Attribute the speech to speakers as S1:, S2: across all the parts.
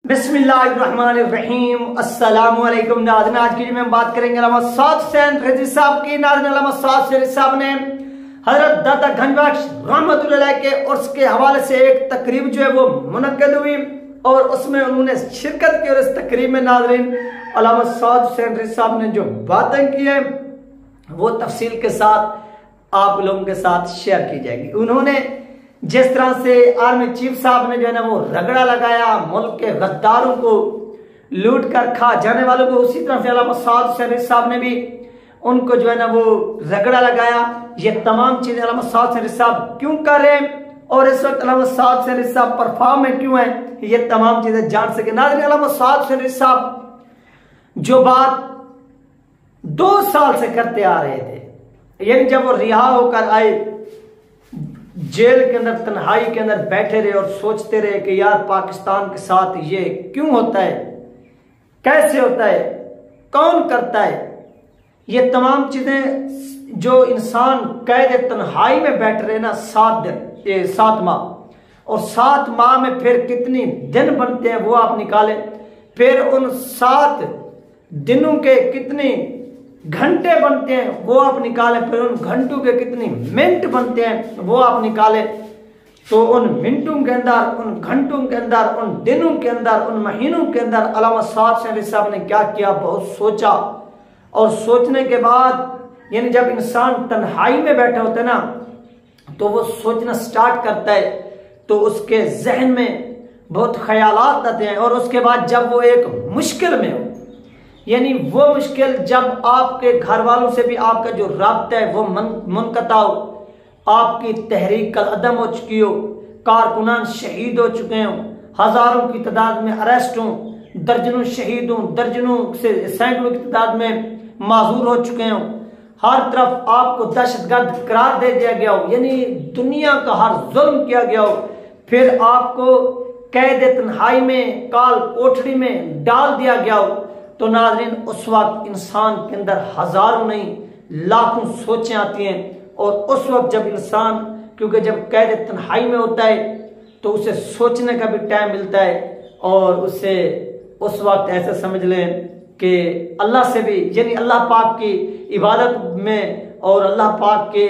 S1: बिस्मिल्लाहिर्रहमानिर्रहीम। अस्सलामुअलैकुम नाज़रीन, आज की में बात करेंगे अल्लामा साद हुसैन रिज़वी साहब की। नाज़रीन, अल्लामा साद हुसैन रिज़वी साहब ने हजरत दाता गंजबख्श रहमतुल्लाह अलैह के उर्स के हवाले से एक तकरीब जो है वो मुनक्किद हुई और उसमें उन्होंने शिरकत की। और इस तकरीब में नाज़रीन अल्लामा साद हुसैन रिज़वी साहब ने जो बातें की हैं वो तफसील के साथ आप लोगों के साथ शेयर की जाएगी। उन्होंने जिस तरह से आर्मी चीफ साहब ने जो है ना वो रगड़ा लगाया मुल्क के गद्दारों को, लूट कर खा जाने वालों को, उसी तरह से अल्लामा साद हुसैन रिज़वी साहब ने भी उनको जो है ना वो रगड़ा लगाया। ये तमाम चीजें अल्लामा साद हुसैन रिज़वी साहब क्यों कर रहे हैं और इस वक्त अल्लामा साद हुसैन रिज़वी साहब परफॉर्म में क्यों है, ये तमाम चीजें जान सके। नाज़रीन, अल्लामा साद हुसैन रिज़वी साहब जो बात 2 साल से करते आ रहे थे, यानी जब वो रिहा होकर आए, जेल के अंदर तन्हाई के अंदर बैठे रहे और सोचते रहे कि यार पाकिस्तान के साथ ये क्यों होता है, कैसे होता है, कौन करता है। ये तमाम चीजें जो इंसान कैद तन्हाई में बैठ रहे ना 7 माह, और 7 माह में फिर कितनी दिन बनते हैं वो आप निकालें, फिर उन 7 दिनों के कितने घंटे बनते हैं वो आप निकालें, फिर उन घंटों के कितने मिनट बनते हैं वो आप निकालें। तो उन मिनटों के अंदर, उन घंटों के अंदर, उन दिनों के अंदर, उन महीनों के अंदर अल्लामा साद हुसैन रिज़वी साहब ने क्या किया, बहुत सोचा। और सोचने के बाद यानी जब इंसान तन्हाई में बैठा होता है ना तो वो सोचना स्टार्ट करता है, तो उसके जहन में बहुत ख्यालात आते हैं। और उसके बाद जब वो एक मुश्किल में हो, यानी वो मुश्किल जब आपके घर वालों से भी आपका जो राब्ता है वो मुनक़ता हो, आपकी तहरीक कल अदम हो चुकी हो, कारकुनान शहीद हो चुके हों, हजारों की तादाद में अरेस्ट हों, दर्जनों शहीद हों, दर्जनों से सैकड़ों की तादाद में माजूर हो चुके हों, हर तरफ आपको दहशतगर्द करार दे दिया गया हो, यानी दुनिया का हर जुल्म किया गया हो, फिर आपको कैद तन्हाई में काल कोठरी में डाल दिया गया हो, तो नाज़रीन उस वक्त इंसान के अंदर हजारों नहीं लाखों सोचें आती हैं। और उस वक्त जब इंसान, क्योंकि जब कैद तन्हाई में होता है तो उसे सोचने का भी टाइम मिलता है, और उसे उस वक्त ऐसा समझ लें कि अल्लाह से भी, यानी अल्लाह पाक की इबादत में, और अल्लाह पाक के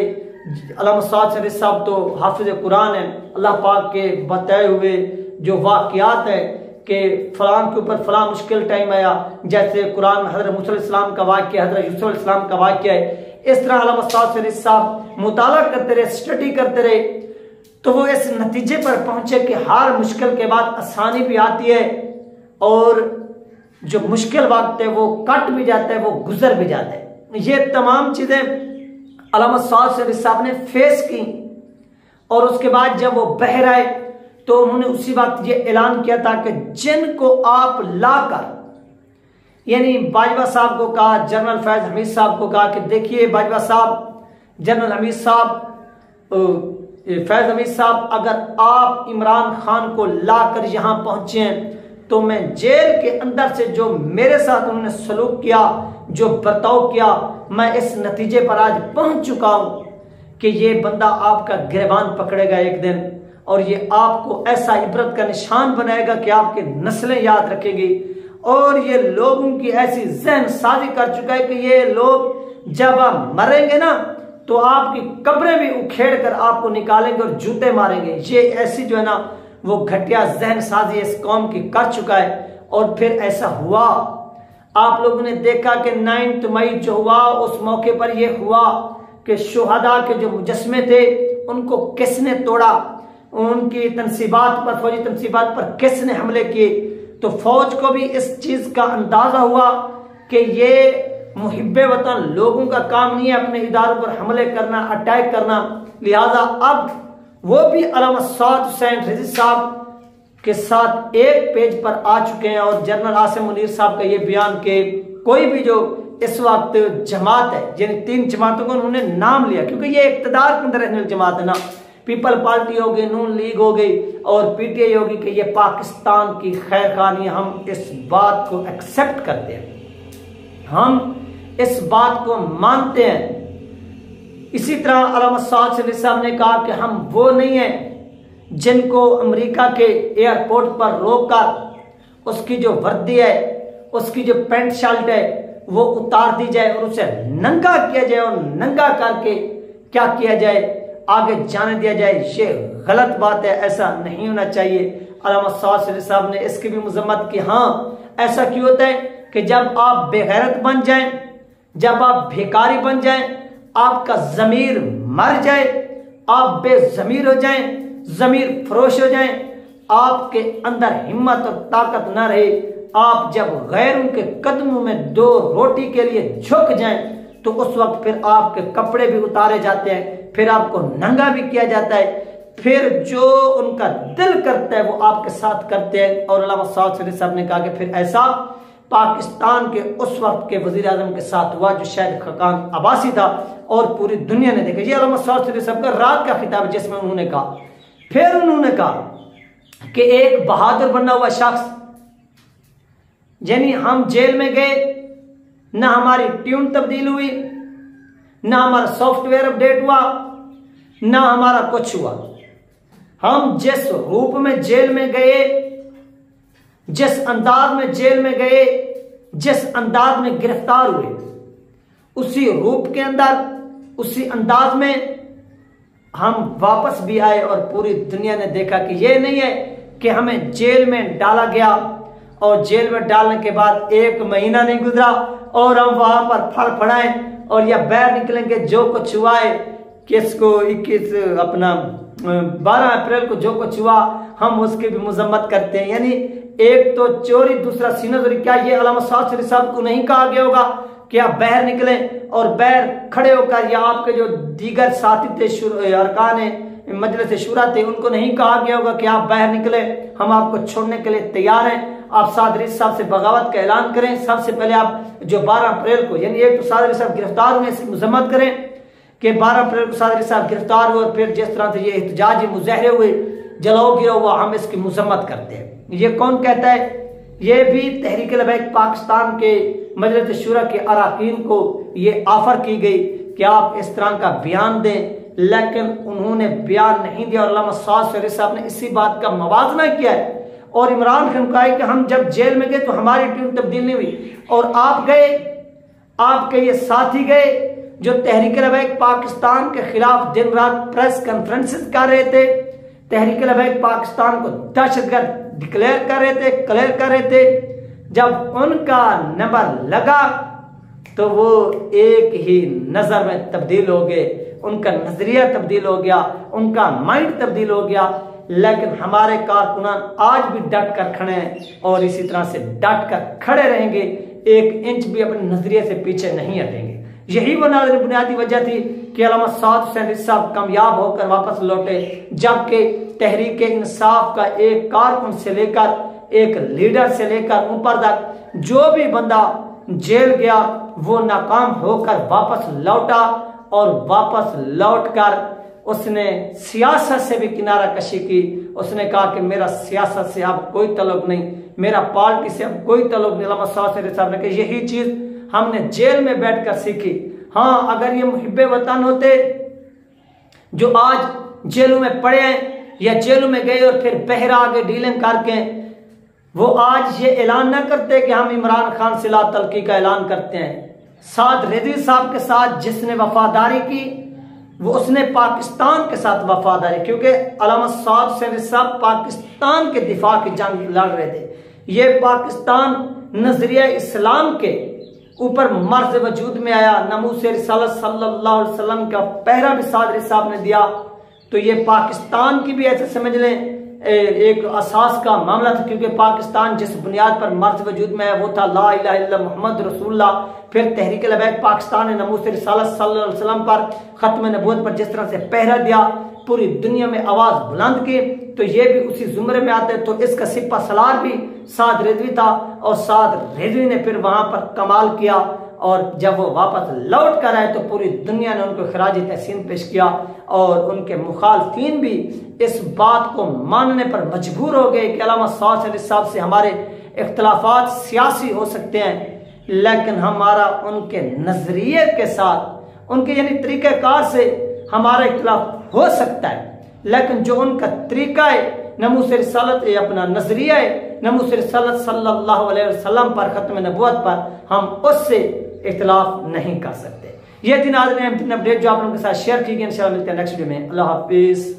S1: अल्लामा साद हुसैन रिज़वी साहब तो हाफिज़ कुरान है, अल्लाह पाक के बताए हुए जो वाक़यात है कि फलां के ऊपर फलां मुश्किल टाइम आया, जैसे कुरान में हजरत मूसा अलैहिस्सलाम का वाक़या, हजरत यूसुफ अलैहिस्सलाम का वाक़या है। इस तरह अल्लामा साद हुसैन रिज़वी साहब मुताला करते रहे, स्टडी करते रहे, तो वो इस नतीजे पर पहुंचे कि हर मुश्किल के बाद आसानी भी आती है, और जो मुश्किल वक्त है वो कट भी जाता है, वो गुजर भी जाता है। ये तमाम चीजें अल्लामा साद हुसैन रिज़वी साहब ने फेस की। और उसके बाद जब वो बहर आए तो उन्होंने उसी वक्त ये ऐलान किया था कि जिनको आप लाकर, यानी बाजवा साहब को कहा, जनरल फैज हमीद साहब को कहा कि देखिए बाजवा साहब, जनरल हमीद साहब, फैज हमीद साहब, अगर आप इमरान खान को लाकर यहां पहुंचे हैं तो मैं जेल के अंदर से जो मेरे साथ उन्होंने सलूक किया, जो बर्ताव किया, मैं इस नतीजे पर आज पहुंच चुका हूं कि ये बंदा आपका गिरबान पकड़ेगा एक दिन, और ये आपको ऐसा इबरत का निशान बनाएगा कि आपकी नस्लें याद रखेगी। और ये लोगों की ऐसी जहन साजी कर चुका है कि ये लोग जब आप मरेंगे ना तो आपकी कब्रें भी उखेड़ कर आपको निकालेंगे और जूते मारेंगे। ये ऐसी जो है ना वो घटिया जहन साजी इस कौम की कर चुका है। और फिर ऐसा हुआ, आप लोगों ने देखा कि 9 मई जो हुआ, उस मौके पर यह हुआ कि शुहदा के जो मुजस्मे थे उनको किसने तोड़ा, उनकी तनसीबात पर, फौजी तनसीबात पर किसने हमले किए। तो फौज को भी इस चीज का अंदाजा हुआ कि ये मुहिब्बे वतन लोगों का काम नहीं है अपने इदारों पर हमले करना, अटैक करना। लिहाजा अब वो भी अल्लामा साद हुसैन रिज़वी साहब के साथ एक पेज पर आ चुके हैं। और जनरल आसिम मुनीर साहब का ये बयान कि कोई भी जो इस वक्त जमात है, यानी 3 जमातों को उन्होंने नाम लिया, क्योंकि ये इक़्तिदार के अंदर रहने वाली जमात है ना, पीपल पार्टी हो गई, नून लीग हो गई और पीटीआई होगी, कि ये पाकिस्तान की खैर खानी, हम इस बात को एक्सेप्ट करते हैं, हम इस बात को मानते हैं। इसी तरह अल्लामा साद हुसैन रिज़वी साहब ने कहा कि हम वो नहीं हैं जिनको अमेरिका के एयरपोर्ट पर रोककर उसकी जो वर्दी है, उसकी जो पैंट शर्ट है वो उतार दी जाए और उसे नंगा किया जाए और नंगा करके क्या किया जाए, आगे जाने दिया जाए। ये गलत बात है, ऐसा नहीं होना चाहिए। अल्लामा साद साहब ने इसकी भी मजम्मत की। हाँ, ऐसा क्यों होता है कि जब आप बेगैरत बन जाएं, जब आप भिखारी बन जाएं, आपका जमीर मर जाए, आप बेजमीर हो जाएं, जमीर फरोश हो जाएं, आपके अंदर हिम्मत और ताकत ना रहे, आप जब गैरों के कदमों में 2 रोटी के लिए झुक जाएं, तो उस वक्त फिर आपके कपड़े भी उतारे जाते हैं, फिर आपको नंगा भी किया जाता है, फिर जो उनका दिल करता है वो आपके साथ करते हैं। और अल्लामा साद साहब ने कहा कि फिर ऐसा पाकिस्तान के उस वक्त के वजीर आजम के साथ हुआ जो शायद खकान अब्बासी था, और पूरी दुनिया ने देखा। ये अल्लामा साद साहब का रात का खिताब है जिसमें उन्होंने कहा, फिर उन्होंने कहा कि एक बहादुर बना हुआ शख्स, यानी हम जेल में गए, ना हमारी ट्यून तब्दील हुई, ना हमारा सॉफ्टवेयर अपडेट हुआ, ना हमारा कुछ हुआ। हम जिस रूप में जेल में गए, जिस अंदाज में जेल में गए, जिस अंदाज में गिरफ्तार हुए, उसी रूप के अंदर, उसी अंदाज में हम वापस भी आए। और पूरी दुनिया ने देखा कि यह नहीं है कि हमें जेल में डाला गया और जेल में डालने के बाद 1 महीना नहीं गुजरा और हम वहां पर फड़फड़ाएं और या बाहर निकलेंगे जो कुछ हुआ है, किसको 12 अप्रैल को जो कुछ हुआ हम उसकी भी मजम्मत करते हैं। यानी एक तो चोरी, दूसरा सीनाजोरी। क्या ये अल्लामा साद साहब को नहीं कहा गया होगा कि आप बाहर निकलें और बाहर खड़े होकर, या आपके जो दीगर साथी थे, अरकान मजलिस शुरा थे, उनको नहीं कहा गया होगा कि आप बाहर निकले, हम आपको छोड़ने के लिए तैयार हैं, आप साद साहब से बगावत का ऐलान करें। सबसे पहले आप जो 12 अप्रैल को, यानी एक तो साद साहब गिरफ्तार हुए, इसकी मजम्मत करें कि 12 अप्रैल को साद साहब गिरफ्तार हुए और फिर जिस तरह से ये एहतजाजी मुजाहरे हुए, जलाओ गिरा हुआ, हम इसकी मजम्मत करते हैं। ये कौन कहता है? ये भी तहरीक लबैक पाकिस्तान के मजलिस शुरा के अरकान को ये ऑफर की गई कि आप इस तरह का बयान दें, लेकिन उन्होंने बयान नहीं दिया। और अल्लामा साद साहब ने इसी बात का मवाजना किया है। और इमरान खान कहा है कि हम जब जेल में गए तो हमारी ट्यून तब्दील नहीं हुई, और आप गए, आपके ये साथी गए जो तहरीक लबैक पाकिस्तान के खिलाफ दिन रात प्रेस कॉन्फ्रेंसेस कर रहे थे, तहरीक लबैक पाकिस्तान को दहशतगर्द डिक्लेयर कर रहे थे, क्लियर कर रहे थे। जब उनका नंबर लगा तो वो एक ही नजर में तब्दील हो गए, उनका नजरिया तब्दील हो गया, उनका माइंड तब्दील हो गया। लेकिन हमारे कारकुनान आज भी डट कर खड़े हैं और इसी तरह से डट कर खड़े रहेंगे, 1 इंच भी अपने नजरिए से पीछे नहीं हटेंगे। यही वो बुनियादी वजह थी कि अल्लामा साद साहब कामयाब होकर वापस लौटे, जबकि तहरीक इंसाफ का एक कारकुन से लेकर, एक लीडर से लेकर ऊपर तक जो भी बंदा जेल गया वो नाकाम होकर वापस लौटा। और वापस लौटकर उसने सियासत से भी किनारा कशी की। उसने कहा कि मेरा सियासत से अब कोई तल्लुक नहीं, मेरा पार्टी से अब कोई तल्लुक नहीं। अल्लामा साद साहब ने कहा यही चीज हमने जेल में बैठकर सीखी। हाँ, अगर ये मुहिब्बे वतन होते जो आज जेलों में पड़े हैं या जेलों में गए और फिर बहरा आगे डीलिंग करके, वो आज ये ऐलान ना करते कि हम इमरान खान से ला तलकी का ऐलान करते हैं। साद रिजवी साहब के साथ जिसने वफादारी की वो उसने पाकिस्तान के साथ वफादारी, क्योंकि अल्लामा साद साहब पाकिस्तान के दिफा की जंग लड़ रहे थे। ये पाकिस्तान नजरिया इस्लाम के ऊपर मर्ज वजूद में आया, नमूस रिसालत सल्लल्लाहु अलैहि वसल्लम का पहरा भी साद साहब ने दिया। तो ये पाकिस्तान की भी ऐसे समझ लें एक असास का मामला था, क्योंकि पाकिस्तान जिस बुनियाद पर मर्ज वजूद में है वो था ला इलाहा इल्लल्लाह मुहम्मद रसूलुल्लाह। फिर तहरीक लबैक पाकिस्तान ने नमूस रिसालत सल्लल्लाहु अलैहि वसल्लम पर, खत्म नबूवत पर जिस तरह से पहरा दिया, पूरी दुनिया में आवाज बुलंद की, तो ये भी उसी जुमरे में आते। तो इसका सिपा सलार भी साद रिजवी था और साद रिजवी ने फिर वहां पर कमाल किया। और जब वो वापस लौट कर आए तो पूरी दुनिया ने उनको खराजी तहसीन पेश किया और उनके मुखालफीन भी इस बात को मानने पर मजबूर हो गए कि अल्लामा साद साहब से हमारे इख्तलाफात सियासी हो सकते हैं, लेकिन हमारा उनके नजरिए के साथ, उनके यानी तरीक़ेकार से हमारा इख्तलाफ हो सकता है, लेकिन जो उनका तरीका है, नमूस रिसालत अपना नजरिया है, नबी सल्लल्लाहु अलैहि वसल्लम पर, खत्म नबूवत पर हम उससे इख्तिलाफ नहीं कर सकते। ये थी नाज़रीन अपडेट जो आप लोगों के साथ शेयर की गई। इंशाल्लाह मिलते हैं नेक्स्ट वीडियो में। अल्लाह हाफिज।